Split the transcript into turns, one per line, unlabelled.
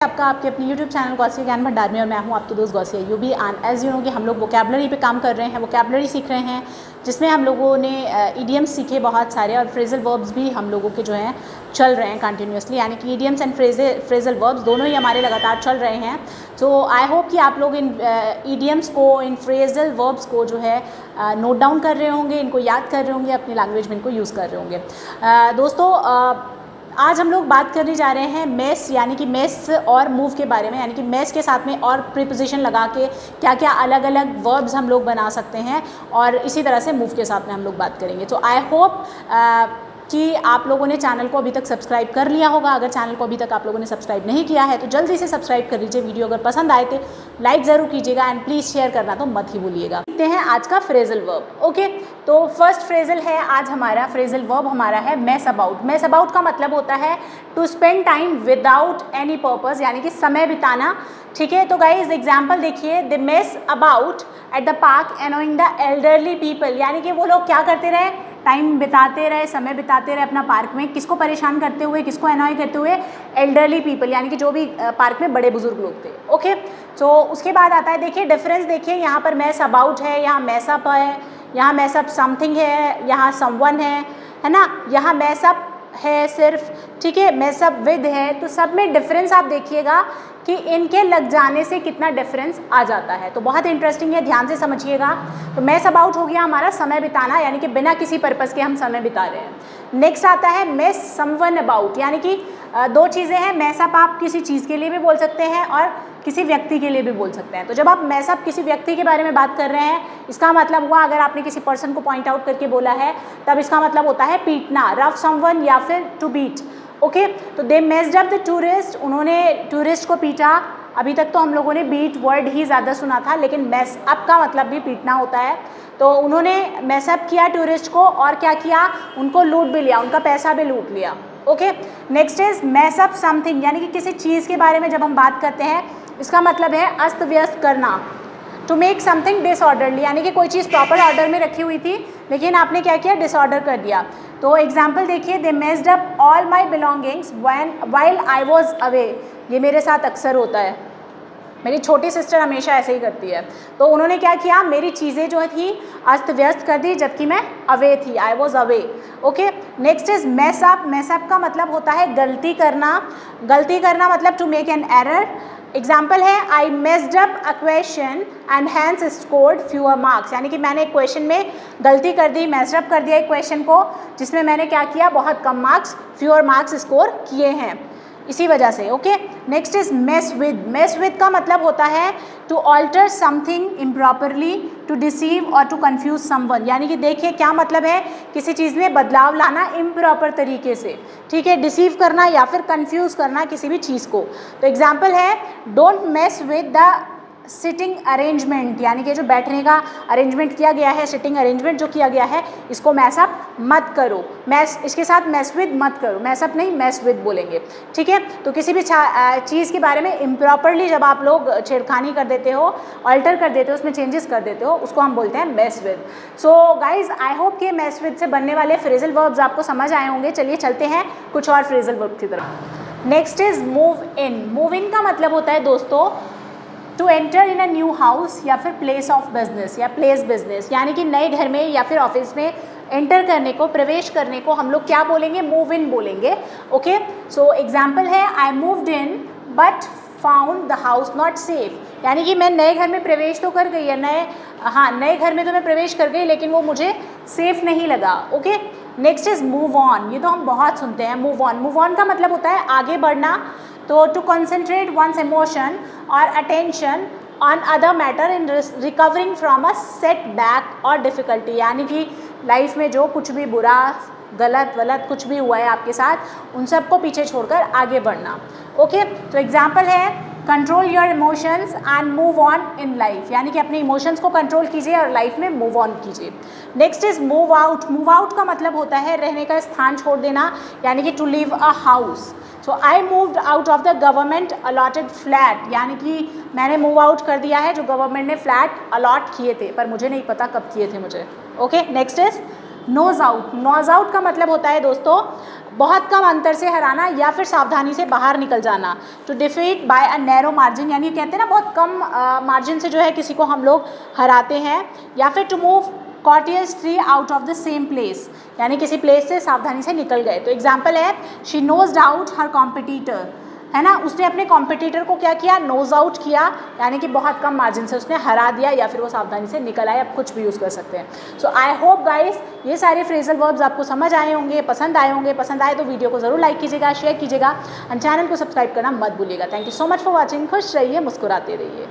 आपका आपके अपने YouTube चैनल गौसिया ज्ञान भंडार में, और मैं हूं आपकी दोस्त Gausia UB. And as you know कि हम लोग वोकैबलरी पे काम कर रहे हैं, वोकैबलरी सीख रहे हैं, जिसमें हम लोगों ने इडियम्स सीखे बहुत सारे, और फ्रेजल वर्ब्स भी हम लोगों के जो हैं चल रहे हैं कंटिन्यूसली, यानी कि इडियम्स एंड फ्रेजल वर्ब्स दोनों ही हमारे लगातार चल रहे हैं। तो आई होप कि आप लोग इन इडियम्स को, इन फ्रेजल वर्ब्स को जो है नोट डाउन कर रहे होंगे, इनको याद कर रहे होंगे, अपनी लैंग्वेज में इनको यूज़ कर रहे होंगे। दोस्तों आज हम लोग बात करने जा रहे हैं मेस, यानी कि मेस और मूव के बारे में, यानी कि मेस के साथ में और प्रीपोजिशन लगा के क्या क्या अलग अलग वर्ब्स हम लोग बना सकते हैं, और इसी तरह से मूव के साथ में हम लोग बात करेंगे। तो आई होप कि आप लोगों ने चैनल को अभी तक सब्सक्राइब कर लिया होगा। अगर चैनल को अभी तक आप लोगों ने सब्सक्राइब नहीं किया है तो जल्दी से सब्सक्राइब कर लीजिए। वीडियो अगर पसंद आए तो लाइक ज़रूर कीजिएगा, एंड प्लीज़ शेयर करना तो मत ही भूलिएगा। देखते हैं आज का फ्रेजल वर्ब। ओके, तो फर्स्ट फ्रेजल है आज हमारा, फ्रेजल वर्ब हमारा है मेस अबाउट। मेस अबाउट का मतलब होता है to spend time without any purpose, यानी कि समय बिताना। ठीक है, तो गाइज एग्जाम्पल देखिए, the mess about at the park annoying the elderly people, यानी कि वो लोग क्या करते रहे, टाइम बिताते रहे, समय बिताते रहे अपना पार्क में, किसको परेशान करते हुए, किसको एनॉय करते हुए, एल्डरली पीपल, यानी कि जो भी पार्क में बड़े बुजुर्ग लोग थे। ओके, तो उसके बाद आता है, देखिए डिफरेंस देखिए, यहाँ पर मेस अबाउट है, यहाँ मैसअप है, यहाँ मैसअप समथिंग है, यहाँ समवन है ना, यहाँ मैसअप है सिर्फ, ठीक है, मैसअप विद है। तो सब में डिफरेंस आप देखिएगा कि इनके लग जाने से कितना डिफरेंस आ जाता है। तो बहुत इंटरेस्टिंग है, ध्यान से समझिएगा। तो मेस अबाउट हो गया हमारा समय बिताना, यानी कि बिना किसी पर्पज़ के हम समय बिता रहे हैं। नेक्स्ट आता है मेस समवन अबाउट, यानी कि दो चीज़ें हैं, मैसअप आप किसी चीज़ के लिए भी बोल सकते हैं और किसी व्यक्ति के लिए भी बोल सकते हैं। तो जब आप मैसअप किसी व्यक्ति के बारे में बात कर रहे हैं, इसका मतलब हुआ, अगर आपने किसी पर्सन को पॉइंट आउट करके बोला है तब इसका मतलब होता है पीटना, रफ समवन या फिर टू बीट। ओके, तो they messed up the tourist, उन्होंने टूरिस्ट को पीटा। अभी तक तो हम लोगों ने बीट वर्ड ही ज़्यादा सुना था, लेकिन मेस अप का मतलब भी पीटना होता है। तो उन्होंने मेसअप किया टूरिस्ट को, और क्या किया, उनको लूट भी लिया, उनका पैसा भी लूट लिया। Okay, next is mess up something, यानी कि किसी चीज़ के बारे में जब हम बात करते हैं, इसका मतलब है अस्त व्यस्त करना। टू मेक समथिंग डिसऑर्डरली, यानी कि कोई चीज़ प्रॉपर ऑर्डर में रखी हुई थी, लेकिन आपने क्या किया, डिसऑर्डर कर दिया। तो एग्जाम्पल देखिए, they messed up all my belongings while I was away, ये मेरे साथ अक्सर होता है, मेरी छोटी सिस्टर हमेशा ऐसे ही करती है। तो उन्होंने क्या किया, मेरी चीज़ें जो थी अस्त व्यस्त कर दी, जबकि मैं अवे थी, I was away. Okay, next is mess up. Mess up का मतलब होता है गलती करना। गलती करना मतलब to make an error. Example है, I messed up a question and hence scored fewer marks, यानी कि मैंने एक क्वेश्चन में गलती कर दी, मेस्ड अप कर दिया एक क्वेश्चन को, जिसमें मैंने क्या किया, बहुत कम मार्क्स, फ्यूअर मार्क्स स्कोर किए हैं इसी वजह से। Okay, next is mess with. Mess with का मतलब होता है to alter something improperly, to deceive और टू कंफ्यूज समवन, यानी कि देखिए क्या मतलब है, किसी चीज़ में बदलाव लाना इम्प्रॉपर तरीके से, ठीक है, डिसीव करना या फिर कंफ्यूज करना किसी भी चीज़ को। तो एग्जाम्पल है, don't mess with the sitting arrangement, यानी कि जो बैठने का अरेंजमेंट किया गया है, सिटिंग अरेंजमेंट जो किया गया है, इसको मैसअप मत करो, मैस इसके साथ मैस विद मत करो, मैसअप नहीं मैस विद बोलेंगे। ठीक है, तो किसी भी चीज़ के बारे में इम्प्रॉपरली जब आप लोग छेड़खानी कर देते हो, अल्टर कर देते हो, उसमें चेंजेस कर देते हो, उसको हम बोलते हैं mess with. So guys I hope कि मैस विद से बनने वाले फ्रेजल वर्ब्स आपको समझ आए होंगे। चलिए चलते हैं कुछ और फ्रेजल वर्ब की तरफ। Next is move in. Move in का मतलब होता है दोस्तों to enter in a new house या फिर प्लेस ऑफ बिजनेस या प्लेस बिजनेस, यानी कि नए घर में या फिर ऑफिस में एंटर करने को, प्रवेश करने को हम लोग क्या बोलेंगे, मूव इन बोलेंगे। ओके, सो एग्जाम्पल है, I moved in but found the house not safe, यानी कि मैं नए घर में प्रवेश तो कर गई है, नए घर में तो मैं प्रवेश कर गई, लेकिन वो मुझे सेफ नहीं लगा। Okay, next is move on. ये तो हम बहुत सुनते हैं, मूव ऑन। मूव ऑन का मतलब होता है आगे बढ़ना। तो टू कंसंट्रेट वंस इमोशन और attention on other matter in recovering from a setback और डिफ़िकल्टी, यानी कि लाइफ में जो कुछ भी बुरा, गलत वलत कुछ भी हुआ है आपके साथ, उन सबको पीछे छोड़कर आगे बढ़ना। ओके, तो एग्जाम्पल है, control your emotions and move on in life, यानी कि अपने इमोशंस को कंट्रोल कीजिए और लाइफ में मूव ऑन कीजिए। Next is move out. Move out का मतलब होता है रहने का स्थान छोड़ देना, यानी कि to leave a house. So I moved out of the government allotted flat, यानी कि मैंने मूव आउट कर दिया है जो गवर्नमेंट ने फ्लैट अलॉट किए थे, पर मुझे नहीं पता कब किए थे मुझे। Okay, next is nose out, nose out का मतलब होता है दोस्तों बहुत कम अंतर से हराना या फिर सावधानी से बाहर निकल जाना। To defeat by a narrow margin, यानी कहते हैं ना बहुत कम मार्जिन से जो है किसी को हम लोग हराते हैं। या फिर to move courteously out of the same place, यानी किसी प्लेस से सावधानी से निकल गए। तो एग्जाम्पल है she nosed out her competitor, है ना, उसने अपने कॉम्पिटिटर को क्या किया, नोज आउट किया, यानी कि बहुत कम मार्जिन से उसने हरा दिया या फिर वो सावधानी से निकल आए। आप कुछ भी यूज़ कर सकते हैं। सो आई होप गाइस ये सारे फ्रेजल वर्ब्स आपको समझ आए होंगे, पसंद आए होंगे। पसंद आए तो वीडियो को ज़रूर लाइक कीजिएगा, शेयर कीजिएगा एंड चैनल को सब्सक्राइब करना मत भूलिएगा। Thank you so much for watching. खुश रहिए, मुस्कुराते रहिए।